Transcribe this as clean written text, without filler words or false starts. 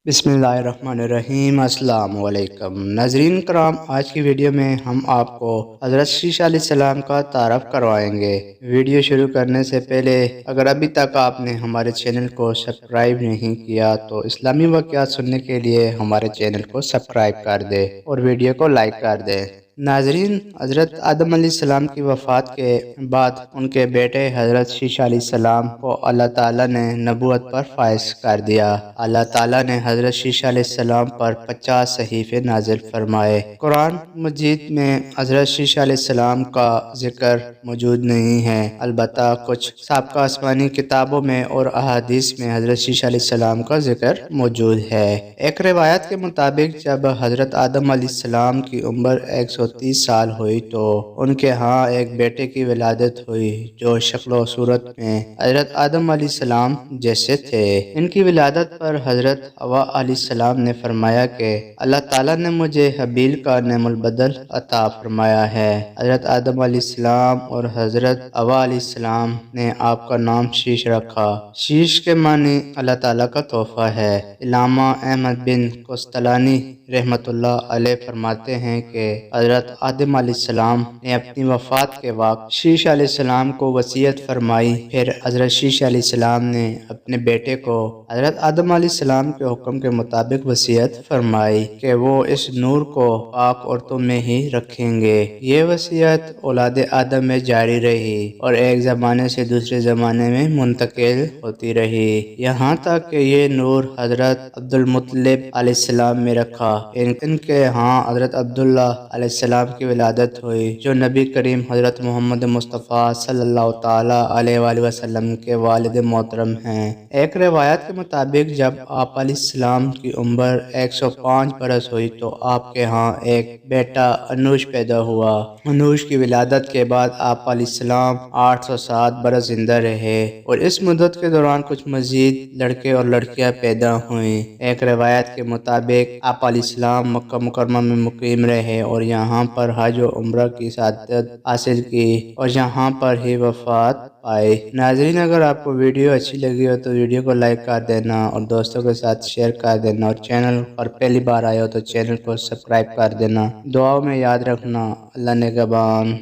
बिस्मिल्लाहिर्रहमानिर्रहीम। अस्सलाम वालेकुम नाज़रीन करام, आज की वीडियो में हम आपको हज़रत शीशा अलैहिस्सलाम का तारफ़ करवाएंगे। वीडियो शुरू करने से पहले अगर अभी तक आपने हमारे चैनल को सब्सक्राइब नहीं किया तो इस्लामी वाक़यात सुनने के लिए हमारे चैनल को सब्सक्राइब कर दे और वीडियो को लाइक कर दे। नाज़रीन, हज़रत आदम अलैहिस्सलाम की वफ़ात के बाद उनके बेटे हज़रत शीशा अलैहिस्सलाम को अल्लाह ताला ने नबूवत पर फ़ाइज़ कर दिया। अल्लाह ताला ने हज़रत शीशा अलैहिस्सलाम पर 50 सहीफ़े नाज़िल फरमाए। कुरान मजीद में हज़रत शीशा अलैहिस्सलाम का ज़िक्र मौजूद नहीं है, अलबत्ता कुछ साबिक़ा आसमानी किताबों में और अहादीस में हज़रत शीशा अलैहिस्सलाम का ज़िक्र मौजूद है। एक रिवायत के मुताबिक जब हज़रत आदम अलैहिस्सलाम की उम्र 130 साल हुई तो उनके यहाँ एक बेटे की विलादत हुई जो शक्ल व सूरत में हज़रत आदम अलैहिस्सलाम जैसे थे। इनकी विलादत पर हज़रत हवा अलैहिस्सलाम ने फरमाया कि अल्लाह ताला ने मुझे हबील का नेमुल बदल अता फरमाया है। हज़रत आदम अलैहिस्सलाम और हज़रत हवा अलैहिस्सलाम ने आपका नाम शीश रखा। शीश के मानी अल्लाह ताला का तोहफा है। इल्लामा अहमद बिन कोस्तलानी रहमतुल्लाह अलैह फरमाते हैं कि हज़रत आदम अलैहिस्सलाम ने अपनी वफ़ात के वक्त शीश अलैहिस्सलाम को वसीयत फरमाई। फिर हज़रत शीश अलैहिस्सलाम ने अपने बेटे को हज़रत आदम अलैहिस्सलाम के हुक्म के मुताबिक वसीयत फरमाई कि वो इस नूर को पाक औरतों में ही रखेंगे। ये वसीयत औलाद आदम में जारी रही और एक ज़माने से दूसरे ज़माने में मुंतकिल होती रही, यहाँ तक कि ये नूर हज़रत अब्दुल मुत्तलिब अलैहिस्सलाम में रखा। इनके यहाँ हज़रत अब्दुल्ला अलैहिस्सलाम की विलादत हुई जो नबी करीम हज़रत मोहम्मद मुस्तफ़ा सल्लल्लाहु ताला अलैहि वसल्लम के वालिद मोहतरम हैं। एक रिवायत के मुताबिक जब आप अलैहिस्सलाम की उम्र 105 बरस हुई तो आपके यहाँ एक बेटा अनूश पैदा हुआ। अनूश की विलादत के बाद आप अलैहिस्सलाम 807 बरस जिंदा रहे और इस मुद्दत के दौरान कुछ मजीद लड़के और लड़कियां पैदा हुई। एक रिवायत के मुताबिक आप अलैहिस्सलाम मक्का मुकरमा में मुकीम रहे और यहाँ पर हज और उम्रा की सादत हासिल की और यहाँ पर ही वफात पाई। नाज़रीन, अगर आपको वीडियो अच्छी लगी हो तो वीडियो को लाइक कर देना और दोस्तों के साथ शेयर कर देना और चैनल पर पहली बार आए हो तो चैनल को सब्सक्राइब कर देना। दुआओं में याद रखना। अल्लाह निगहबान।